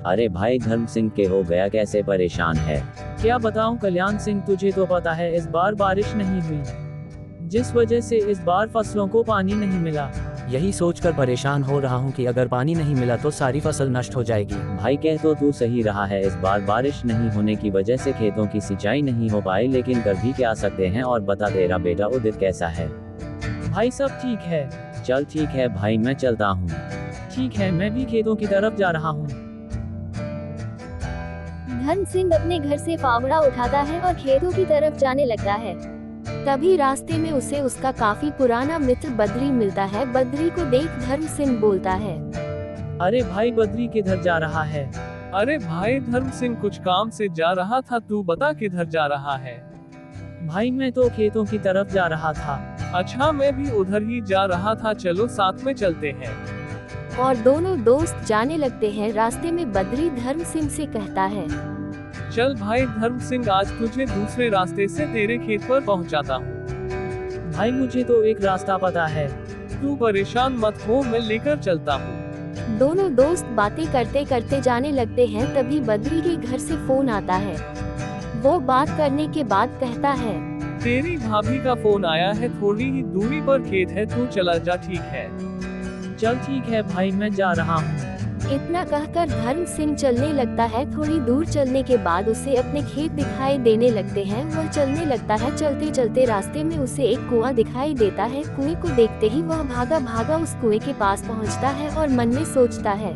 अरे भाई धर्म सिंह के हो गया, कैसे परेशान है। क्या बताऊं कल्याण सिंह, तुझे तो पता है इस बार बारिश नहीं हुई, जिस वजह से इस बार फसलों को पानी नहीं मिला। यही सोचकर परेशान हो रहा हूँ कि अगर पानी नहीं मिला तो सारी फसल नष्ट हो जाएगी। भाई कह तो तू सही रहा है, इस बार बारिश नहीं होने की वजह से खेतों की सिंचाई नहीं हो पाई, लेकिन कर भी क्या सकते हैं। और बता तेरा बेटा उदित कैसा है। भाई सब ठीक है। चल ठीक है भाई, मैं चलता हूँ। ठीक है, मैं भी खेतों की तरफ जा रहा हूँ। धर्म सिंह अपने घर से फावड़ा उठाता है और खेतों की तरफ जाने लगता है। तभी रास्ते में उसे उसका काफी पुराना मित्र बद्री मिलता है। बद्री को देख धर्म सिंह बोलता है, अरे भाई बद्री किधर जा रहा है? अरे भाई धर्म सिंह कुछ काम से जा रहा था, तू बता किधर जा रहा है? भाई मैं तो खेतों की तरफ जा रहा था। अच्छा, मैं भी उधर ही जा रहा था, चलो साथ में चलते हैं। और दोनों दोस्त जाने लगते हैं। रास्ते में बद्री धर्म सिंह से कहता है, चल भाई धर्म सिंह, आज तुझे दूसरे रास्ते से तेरे खेत पर पहुंचाता हूँ। भाई मुझे तो एक रास्ता पता है। तू परेशान मत हो, मैं लेकर चलता हूँ। दोनों दोस्त बातें करते करते जाने लगते हैं। तभी बद्री के घर से फोन आता है। वो बात करने के बाद कहता है, तेरी भाभी का फोन आया है, थोड़ी ही दूरी पर खेत है, तू चला जा, ठीक है? चल ठीक है भाई, मैं जा रहा हूँ। इतना कहकर धर्म सिंह चलने लगता है। थोड़ी दूर चलने के बाद उसे अपने खेत दिखाई देने लगते हैं। वह चलने लगता है। चलते चलते रास्ते में उसे एक कुआं दिखाई देता है। कुएं को देखते ही वह भागा भागा उस कुएं के पास पहुंचता है और मन में सोचता है,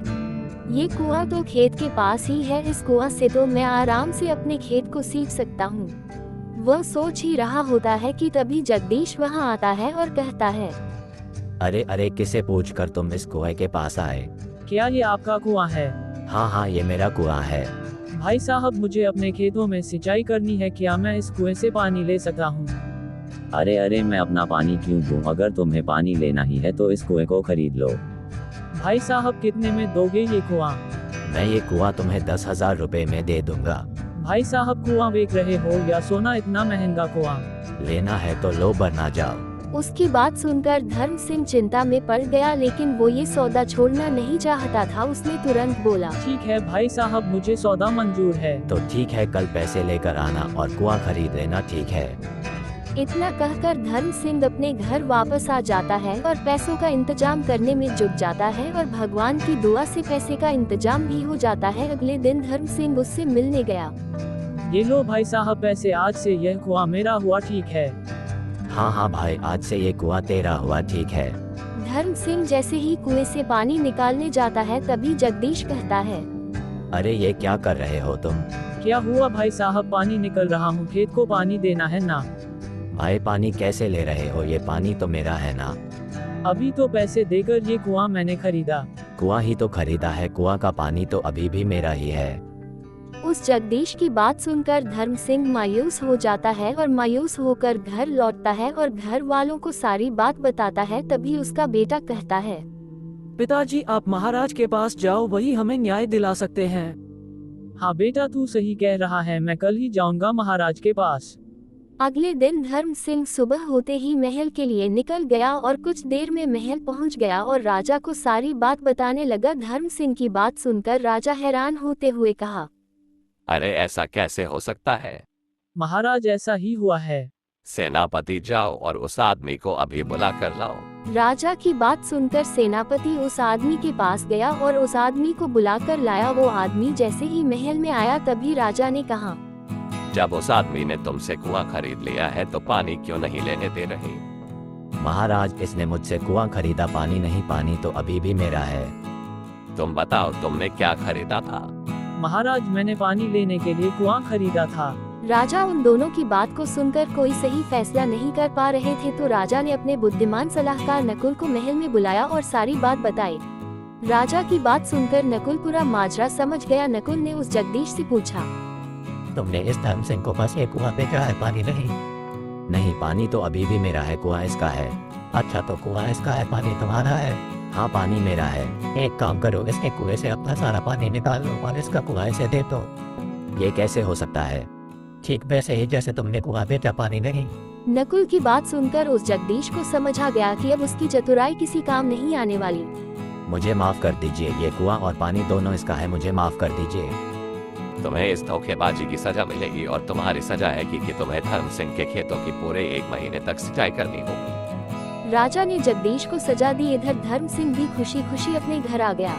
ये कुआं तो खेत के पास ही है, इस कुआं से तो मैं आराम से अपने खेत को सींच सकता हूँ। वह सोच ही रहा होता है कि तभी जगदीश वहाँ आता है और कहता है, अरे अरे, किसे पूछकर तुम इस कुएं के पास आए? क्या ये आपका कुआं है? हाँ हाँ, ये मेरा कुआं है। भाई साहब, मुझे अपने खेतों में सिंचाई करनी है, क्या मैं इस कुएं से पानी ले सकता हूँ? अरे अरे, मैं अपना पानी क्यों दूं, अगर तुम्हें पानी लेना ही है तो इस कुएं को खरीद लो। भाई साहब, कितने में दोगे ये कुआं? मैं ये कुआं तुम्हें 10,000 रुपए में दे दूंगा। भाई साहब, कुआं बेच रहे हो या सोना? इतना महंगा कुआं? लेना है तो लो, वरना जाओ। उसकी बात सुनकर धर्म सिंह चिंता में पड़ गया, लेकिन वो ये सौदा छोड़ना नहीं चाहता था। उसने तुरंत बोला, ठीक है भाई साहब, मुझे सौदा मंजूर है। तो ठीक है, कल पैसे लेकर आना और कुआं खरीद लेना, ठीक है? इतना कहकर धर्म सिंह अपने घर वापस आ जाता है और पैसों का इंतजाम करने में जुट जाता है और भगवान की दुआ से पैसे का इंतजाम भी हो जाता है। अगले दिन धर्म सिंह उससे मिलने गया। ये लो भाई साहब पैसे, आज से यह कुआं मेरा हुआ, ठीक है? हाँ हाँ भाई, आज से ये कुआं तेरा हुआ, ठीक है? धर्म सिंह जैसे ही कुएं से पानी निकालने जाता है तभी जगदीश कहता है, अरे ये क्या कर रहे हो तुम? क्या हुआ भाई साहब? पानी निकल रहा हूँ, खेत को पानी देना है ना। भाई पानी कैसे ले रहे हो? ये पानी तो मेरा है ना। अभी तो पैसे देकर ये कुआं मैंने खरीदा। कुआं ही तो खरीदा है, कुआं का पानी तो अभी भी मेरा ही है। उस जगदीश की बात सुनकर धर्म सिंह मायूस हो जाता है और मायूस होकर घर लौटता है और घर वालों को सारी बात बताता है। तभी उसका बेटा कहता है, पिताजी आप महाराज के पास जाओ, वही हमें न्याय दिला सकते हैं। हाँ बेटा, तू सही कह रहा है, मैं कल ही जाऊंगा महाराज के पास। अगले दिन धर्म सिंह सुबह होते ही महल के लिए निकल गया और कुछ देर में महल पहुंच गया और राजा को सारी बात बताने लगा। धर्म सिंह की बात सुनकर राजा हैरान होते हुए कहा, अरे ऐसा कैसे हो सकता है? महाराज ऐसा ही हुआ है। सेनापति जाओ और उस आदमी को अभी बुला कर लाओ। राजा की बात सुनकर सेनापति उस आदमी के पास गया और उस आदमी को बुलाकर लाया। वो आदमी जैसे ही महल में आया तभी राजा ने कहा, जब उस आदमी ने तुमसे कुआं खरीद लिया है तो पानी क्यों नहीं लेने दे रहे? महाराज, इसने मुझसे कुआं खरीदा, पानी नहीं, पानी तो अभी भी मेरा है। तुम बताओ, तुमने क्या खरीदा था? महाराज, मैंने पानी लेने के लिए कुआं खरीदा था। राजा उन दोनों की बात को सुनकर कोई सही फैसला नहीं कर पा रहे थे, तो राजा ने अपने बुद्धिमान सलाहकार नकुल को महल में बुलाया और सारी बात बताई। राजा की बात सुनकर नकुल पूरा माजरा समझ गया। नकुल ने उस जगदीश से पूछा, तुमने इस धर्म सिंह को बस एक कुआं बेचा है, पानी नहीं? नहीं, पानी तो अभी भी मेरा है, कुआं इसका है। अच्छा, तो कुआं इसका है, पानी तुम्हारा है? हाँ, पानी मेरा है। एक काम करो, इसके कुएं से अपना सारा पानी निकाल लो और इसका कुआं इसे दे दो। ये कैसे हो सकता है? ठीक वैसे ही जैसे तुमने कुआं बेचा, पानी नहीं। नकुल की बात सुनकर उस जगदीश को समझ आ गया कि अब उसकी चतुराई किसी काम नहीं आने वाली। मुझे माफ कर दीजिए, ये कुआं और पानी दोनों इसका है, मुझे माफ कर दीजिए। तुम्हें इस धोखेबाजी की सजा मिलेगी और तुम्हारी सजा है कि तुम्हें धर्म सिंह के खेतों की पूरे 1 महीने तक सिंचाई करनी होगी। राजा ने जगदीश को सजा दी। इधर धर्म सिंह भी खुशी खुशी अपने घर आ गया।